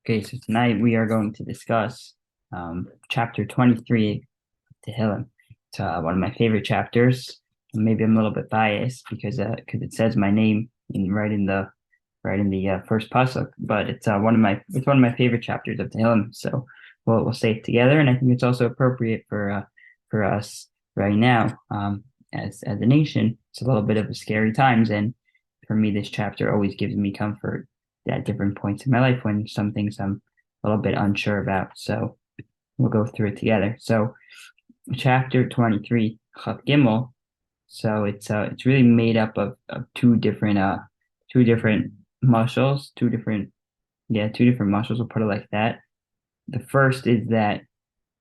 Okay, so tonight we are going to discuss chapter 23 of Tehillim. It's one of my favorite chapters. Maybe I'm a little bit biased because it says my name right in the first pasuk, but it's one of my favorite chapters of Tehillim. So we'll say it together, and I think it's also appropriate for us right now as a nation. It's a little bit of a scary times, and for me, this chapter always gives me comfort at different points in my life when some things I'm a little bit unsure about. So we'll go through it together. So chapter 23, Chaf Gimel. So it's really made up of two different muscles, two different muscles. We'll put it like that. The first is that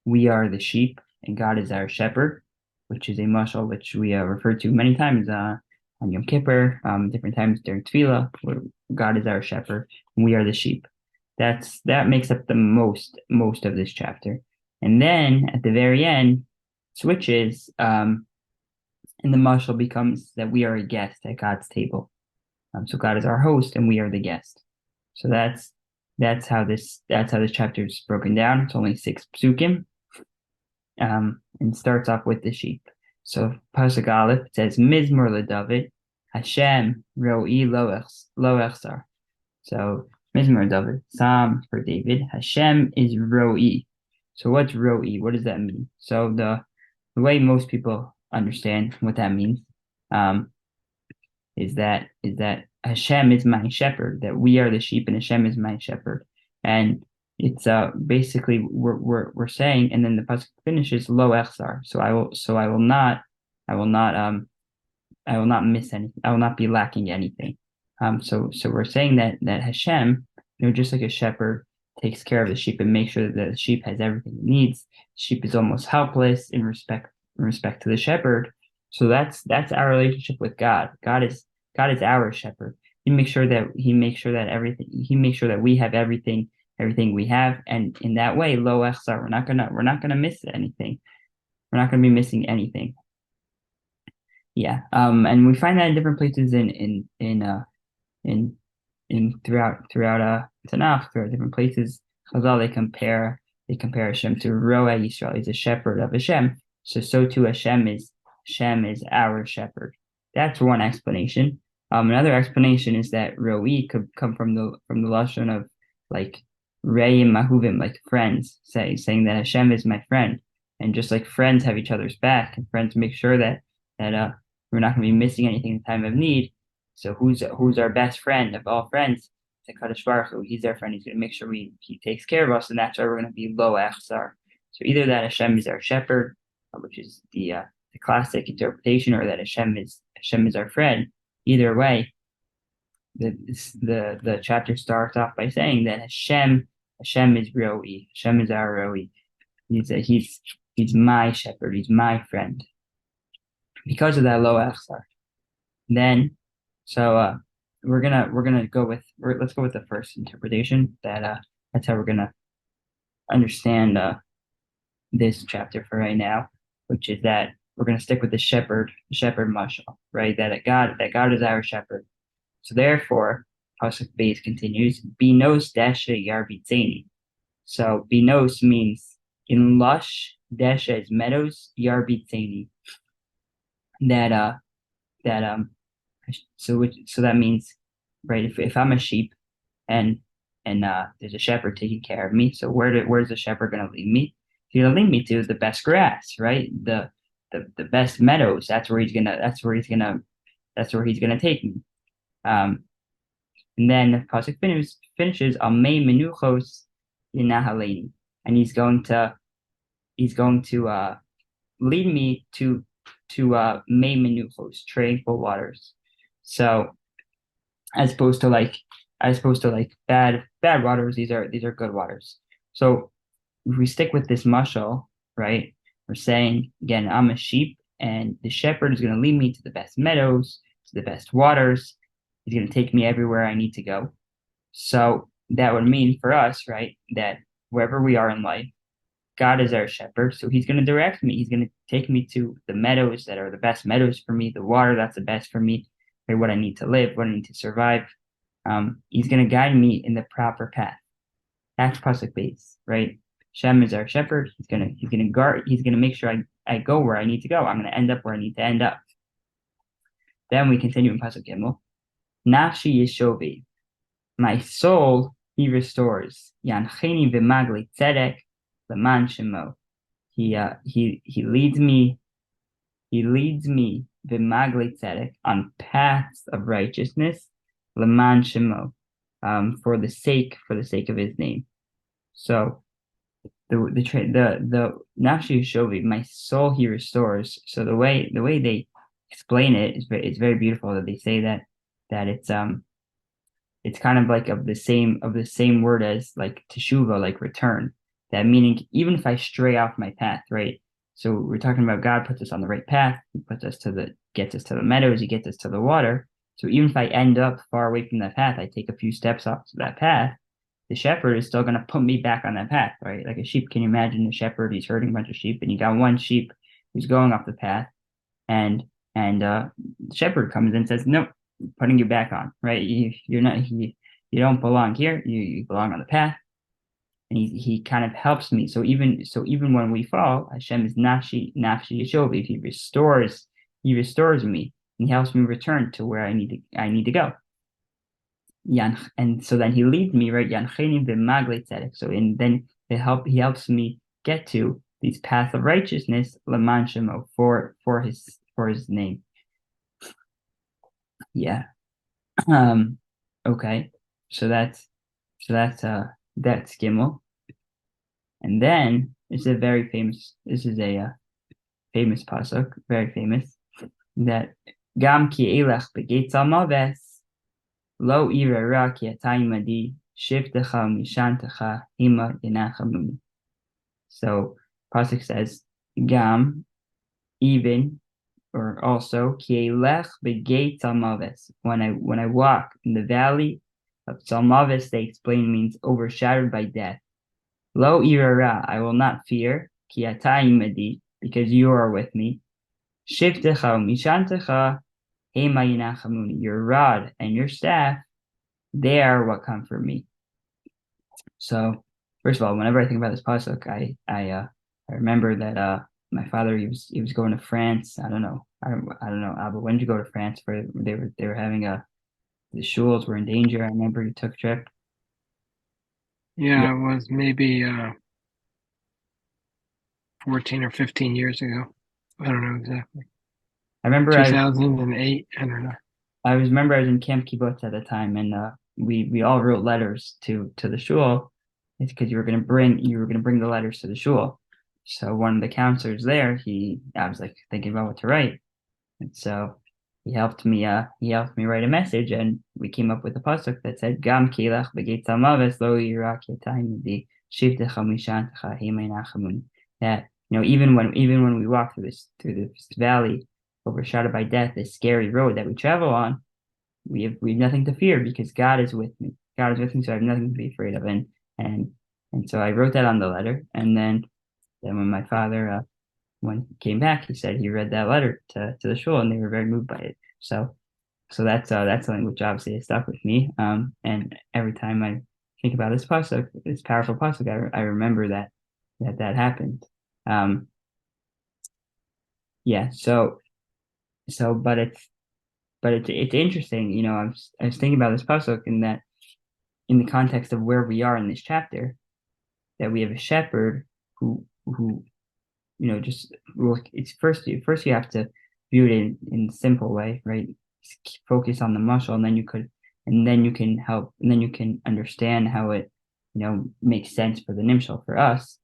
we are the sheep and God is our shepherd, which is a muscle which we refer to many times on Yom Kippur, different times during Tefillah, where God is our shepherd and we are the sheep. That makes up the most of this chapter. And then at the very end, switches, and the muscle becomes that we are a guest at God's table. So God is our host and we are the guest. So that's how this chapter is broken down. It's only 6 psukim, and starts off with the sheep. So Pasuk Aleph says Mizmor LeDavid, Hashem Roey Lo Echsar. So Mizmor David, Psalm for David. Hashem is Roey. So what's Roey? What does that mean? So the way most people understand what that means is that Hashem is my shepherd, that we are the sheep and Hashem is my shepherd. And it's basically we're saying, and then the pasuk finishes Lo Echsar. So I will not miss anything. I will not be lacking anything. So we're saying that Hashem, just like a shepherd takes care of the sheep and makes sure that the sheep has everything it needs. Sheep is almost helpless in respect to the shepherd. So that's our relationship with God. God is our shepherd. He makes sure that we have everything we have, and in that way, lo echsar, we're not gonna miss anything. We're not gonna be missing anything. Yeah. And we find that in different places in throughout Tanakh, throughout different places. Chazal, they compare Hashem to Roey Yisrael. He's a shepherd of Hashem. So too Hashem is our shepherd. That's one explanation. Another explanation is that Roey could come from the lashon of like Re'im Mahuvim, like friends, saying that Hashem is my friend, and just like friends have each other's back, and friends make sure that we're not going to be missing anything in time of need. So who's our best friend of all friends? It's Kadosh Baruch Hu. He's our friend. He's going to make sure he takes care of us, and that's why we're going to be lo echsar. So either that Hashem is our shepherd, which is the classic interpretation, or that Hashem is our friend. Either way, the chapter starts off by saying that Hashem is Roey. Hashem is our Roey. He's my shepherd. He's my friend. Because of that lo echsar. Then, so we're gonna go with let's go with the first interpretation. That's how we're gonna understand this chapter for right now, which is that we're gonna stick with the shepherd mashal, right? That God is our shepherd. So therefore, Pasuk Beis continues, Binos desha yarbitzeni. So binos means in lush, desha is meadows, yarbitzeni. That so that means, right, if I'm a sheep and there's a shepherd taking care of me, so where's the shepherd going to lead me? He's going to lead me to the best grass, right? The best meadows. That's where he's gonna take me. And then the pasuk finishes Amei menuchos yinahaleni, and he's going to lead me to May Menuchos, tranquil waters. So as opposed to like bad waters, these are good waters. So if we stick with this mashal, right, we're saying again, I'm a sheep, and the shepherd is going to lead me to the best meadows, to the best waters. He's going to take me everywhere I need to go. So that would mean for us, right, that wherever we are in life, God is our shepherd, so he's going to direct me. He's going to take me to the meadows that are the best meadows for me, the water that's the best for me, right, what I need to live, what I need to survive. He's going to guide me in the proper path. That's pasuk base, right? Shem is our shepherd. He's gonna guard. He's gonna make sure I go where I need to go. I'm gonna end up where I need to end up. Then we continue in pasuk gimel. Nafshi yishovi, my soul he restores. Yancheni v'magli tzedek leman shemo. He leads me. He leads me v'magli tzedek on paths of righteousness leman shemo, for the sake of his name. So the nafshi yishovi, my soul he restores. So the way they explain it is very beautiful. That they say that it's kind of like of the same word as like teshuva, like return. That meaning even if I stray off my path, right? So we're talking about God puts us on the right path. He gets us to the meadows. He gets us to the water. So even if I end up far away from that path, I take a few steps off to that path, the shepherd is still going to put me back on that path, right? Like a sheep. Can you imagine a shepherd? He's herding a bunch of sheep, and you got one sheep who's going off the path, and the shepherd comes in and says, "Nope, putting you back on, right? You're not you don't belong here. You belong on the path." And he kind of helps me. So even when we fall, Hashem is nafshi yeshovi. He restores me, and he helps me return to where I need to go. And so then he leads me, right? Yancheni v'magle tzedek. So then he helps me get to these paths of righteousness, leman shemo, for his name. Yeah. Okay. So that's Gimel. And then this is a famous pasuk, very famous, that Gam ki elach begeitz almaves lo irara ki atayimadi shivtecha mishantecha hima yenachamuni. So pasuk says Gam, even, or also ki elech begeitz almaves, when I walk in the valley of Salmavis, they explain means overshadowed by death. Lo irara, I will not fear, ki atayimadi, because you are with me. Shivtecha mishantecha hema yinachamuni. Your rod and your staff, they are what comfort me. So, first of all, whenever I think about this pasuk, I remember that my father he was going to France. I don't know, Abba, when did you go to France? For they were having the shuls were in danger. I remember you took a trip. Yeah, it was maybe 14 or 15 years ago. I don't know exactly. I remember 2008. I don't know. I remember I was in Camp Kibbutz at the time, and we all wrote letters to the shul. It's because you were gonna bring the letters to the shul. So one of the counselors there, I was like thinking about what to write, and so he helped me write a message, and we came up with a pasuk that said Gam kilach begeitz amaves lo yirak yatayim di shivtecha mishantecha himei. That even when we walk through this valley overshadowed by death, this scary road that we travel on, we have nothing to fear because God is with me. God is with me, so I have nothing to be afraid of. And so I wrote that on the letter, and then when my father when he came back, he said he read that letter to the shul, and they were very moved by it. So that's something which obviously has stuck with me. And every time I think about this powerful pasuk, I remember that happened. Yeah. But it's interesting. I was thinking about this pasuk in that in the context of where we are in this chapter, that we have a shepherd who just look. It's first you have to view it in a simple way, right? Focus on the muscle, and then you can understand how it makes sense for the nimshal for us.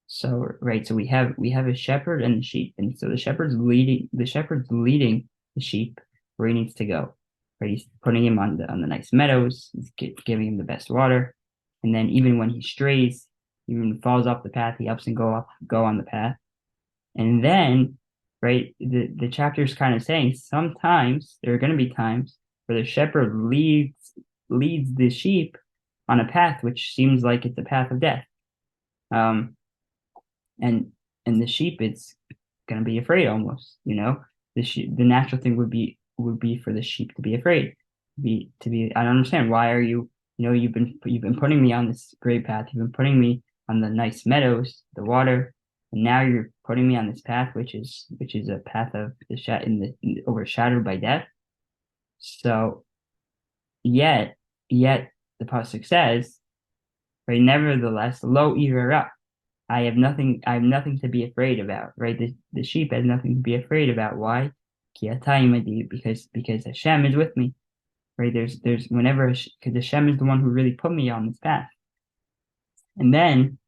So right, so we have a shepherd and the sheep, and so the shepherd's leading the sheep where he needs to go. Right, he's putting him on the nice meadows. He's giving him the best water, and then even when he strays, even falls off the path, he helps him go on the path. And then, right, the chapter is kind of saying sometimes there are going to be times where the shepherd leads the sheep on a path which seems like it's a path of death. And the sheep, it's going to be afraid almost. The natural thing would be for the sheep to be afraid. I don't understand, why are you you've been putting me on this great path. You've been putting me on the nice meadows, the water, and now you're putting me on this path, which is a path of overshadowed by death. So yet the pasuk says, right? Nevertheless, lo ira. I have nothing to be afraid about, right? The sheep has nothing to be afraid about. Why? Because Hashem is with me, right? There's whenever because Hashem is the one who really put me on this path. And then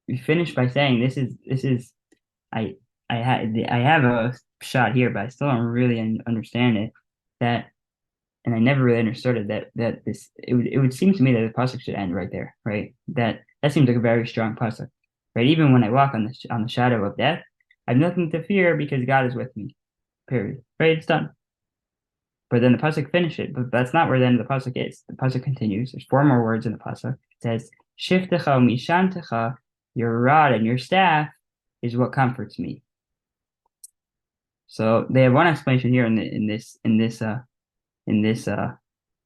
we finish by saying this is I I have a shot here, but I still don't really understand it. That and I never really understood it. That this it would seem to me that the pasuk should end right there, right? That seems like a very strong pasuk, right? Even when I walk on the shadow of death, I have nothing to fear because God is with me. Period. Right? It's done. But then the pasuk finishes, but that's not where the end of the pasuk is. The pasuk continues. There's four more words in the pasuk. It says, "Shiftecha mishantecha," your rod and your staff is what comforts me. So they have one explanation here in this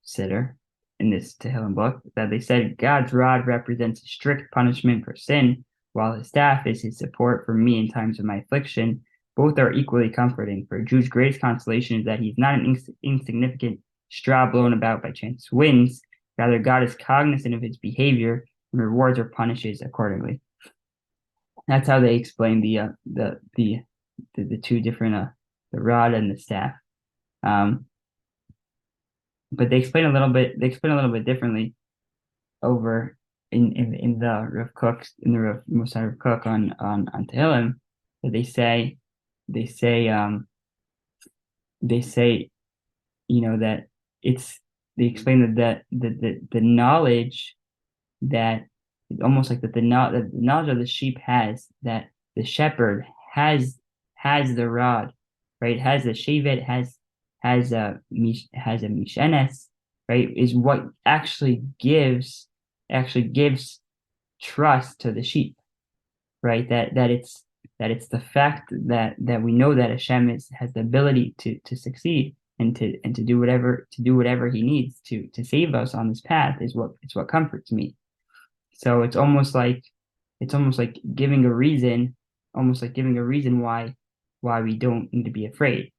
sitter, in this Tehillim book, that they said God's rod represents a strict punishment for sin, while his staff is his support for me in times of my affliction. Both are equally comforting. For a Jew's greatest consolation is that he's not an insignificant straw blown about by chance winds. Rather, God is cognizant of his behavior and rewards or punishes accordingly. That's how they explain the two different the rod and the staff. But they explain a little bit. They explain a little bit differently over in the Rav Kook in the Rav Mosai Rav Kook on Tehillim. That they say they say that it's they explain that the knowledge that almost like that the knowledge of the sheep has that the shepherd has the rod, right? Has the shevet, has a mishenes, right? Is what actually gives trust to the sheep, right? That it's the fact that we know that Hashem has the ability to succeed and to do whatever he needs to save us on this path is what comforts me. So it's almost like giving a reason, why we don't need to be afraid,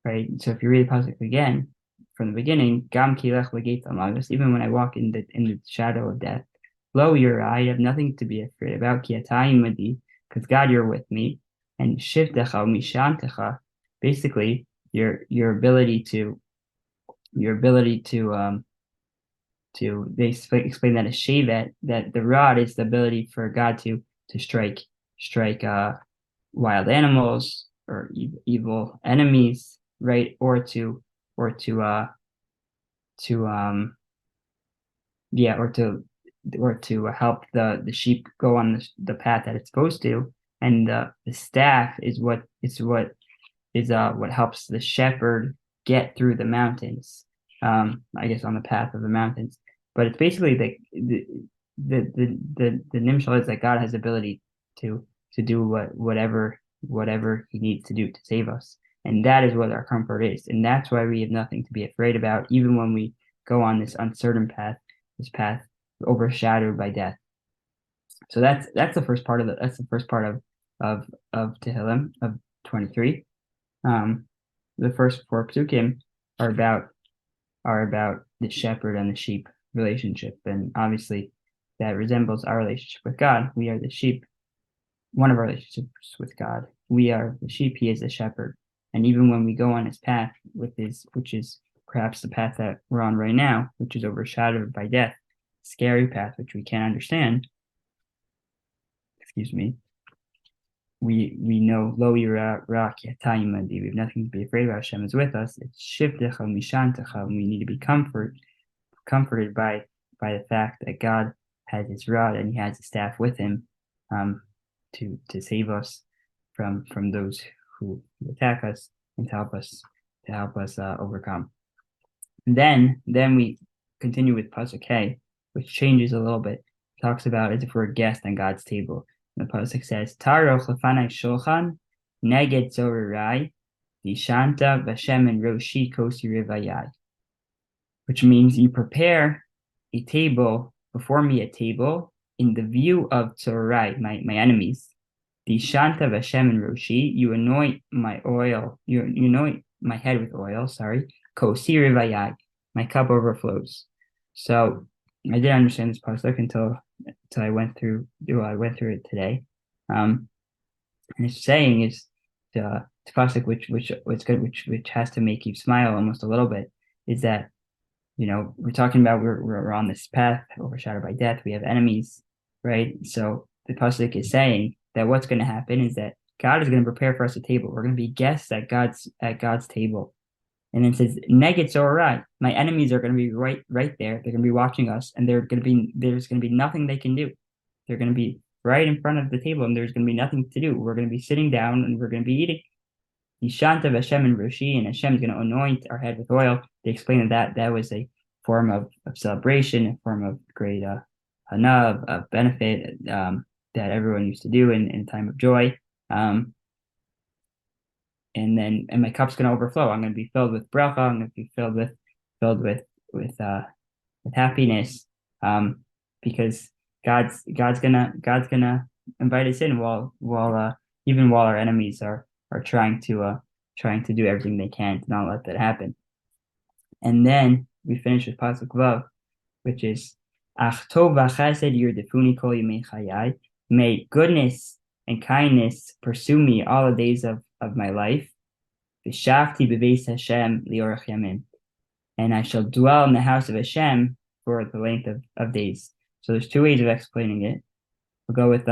right? So if you read the pasuk again from the beginning, Gam kilech legeit amagus, even when I walk in the shadow of death, lo yira, I have nothing to be afraid about, ki atayim madi, because God, you're with me, and shivtecha mishantecha, basically your ability to they explain that a shevet, that the rod is the ability for God to strike wild animals or evil enemies, right? Or to help the sheep go on the path that it's supposed to, and the staff is what helps the shepherd get through the mountains. I guess on the path of the mountains, but it's basically the nimshal is that God has the ability to do whatever he needs to do to save us, and that is what our comfort is, and that's why we have nothing to be afraid about, even when we go on this uncertain path, this path overshadowed by death. So that's the first part of Tehillim of 23. The first four psukim are about the shepherd and the sheep relationship, and obviously that resembles our relationship with God. We are the sheep. One of our relationships with God, we are the sheep. He is the shepherd, and even when we go on his path which is perhaps the path that we're on right now, which is overshadowed by death, scary path which we can't understand. Excuse me. We know lo yira ra ki atayim madi. We have nothing to be afraid about. Hashem is with us. It's shivtecha mishantecha, and we need to be comforted by the fact that God has his rod and he has his staff with him, to save us from those who attack us, and to help us overcome. And then we continue with pasuk K, which changes a little bit. It talks about as if we're a guest on God's table. And the pasuk says, "Taroch lefanai shulchan neged zorirai dishanta v'shem and roshi kosi rivayai," which means you prepare a table before me, a table in the view of Tzorai, my enemies. The Shanta Vashem and Roshi, you anoint my oil, you anoint my head with oil, sorry. Kosi Rivayai, my cup overflows. So I didn't understand this pasuk until I went through it today. And it's saying is the pasuk which good which has to make you smile almost a little bit is that we're talking about we're on this path overshadowed by death. We have enemies, right? So the pasuk is saying that what's going to happen is that God is going to prepare for us a table. We're going to be guests at God's table. And then it says, "Neged right. My enemies are going to be right there. They're going to be watching us, and there's going to be nothing they can do. They're going to be right in front of the table, and there's going to be nothing to do. We're going to be sitting down, and we're going to be eating. Yishanta Hashem and Roshi, and Hashem is going to anoint our head with oil." They explain that was a form of celebration, a form of great hana, of benefit that everyone used to do in time of joy. And my cup's going to overflow. I'm going to be filled with bracha. I'm going to be filled with happiness, because God's gonna invite us in while even while our enemies are trying to do everything they can to not let that happen. And then we finish with pasuk vav, which is Ach tov v'chesed yirdefuni kol yemei chayai. May goodness and kindness pursue me all the days of my life. V'shavti b'beis Hashem liorach yamim. And I shall dwell in the house of Hashem for the length of days. So there's two ways of explaining it. We'll go with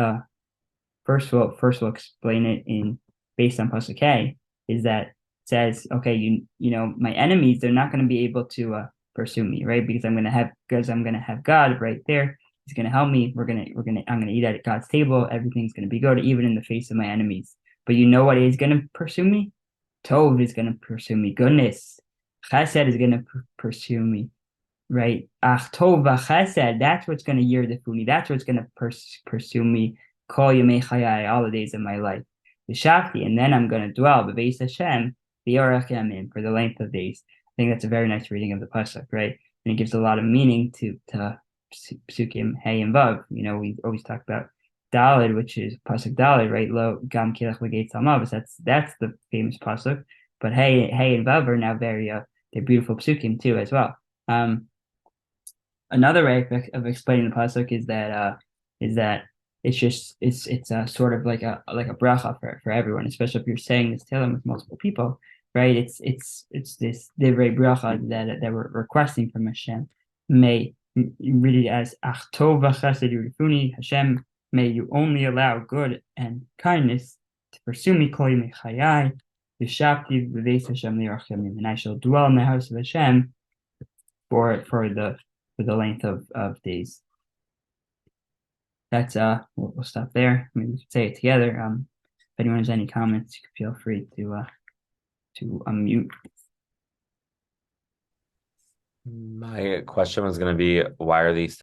first we'll explain it in based on pasuk K, is that it says, okay, my enemies, they're not going to be able to pursue me, right? Because I'm going to have God right there. He's going to help me. I'm going to eat at God's table. Everything's going to be good, even in the face of my enemies. But you know what is going to pursue me? Tov is going to pursue me. Goodness. Chesed is going to pursue me, right? Ach tov v'chesed, that's what's going to yirdefuni. That's what's going to pursue me. Kol yemei chayai, all the days of my life. V'shavti, and then I'm going to dwell b'beis Hashem liorach yamim, for the length of days. I think that's a very nice reading of the pasuk, right? And it gives a lot of meaning to psukim hey and vav. We always talk about Dalid, which is pasuk Dalid, right? Lo gam kilach l'geit salmavis. That's the famous pasuk. But hey and vav are now they're beautiful psukim too as well. Another way of explaining the pasuk is that it's a sort of like a bracha for everyone, especially if you're saying this Tehillim with multiple people, right? It's this divrei bracha that we're requesting from Hashem. May read it as Ach tov v'chesed yirifuni, Hashem, may you only allow good and kindness to pursue me kol yemei chayai, v'shavti b'beis Hashem liorach yamim, and I shall dwell in the house of Hashem for the length of days. That's we'll stop there. I mean, we can say it together. If anyone has any comments, you can feel free to unmute. My question was going to be, why are these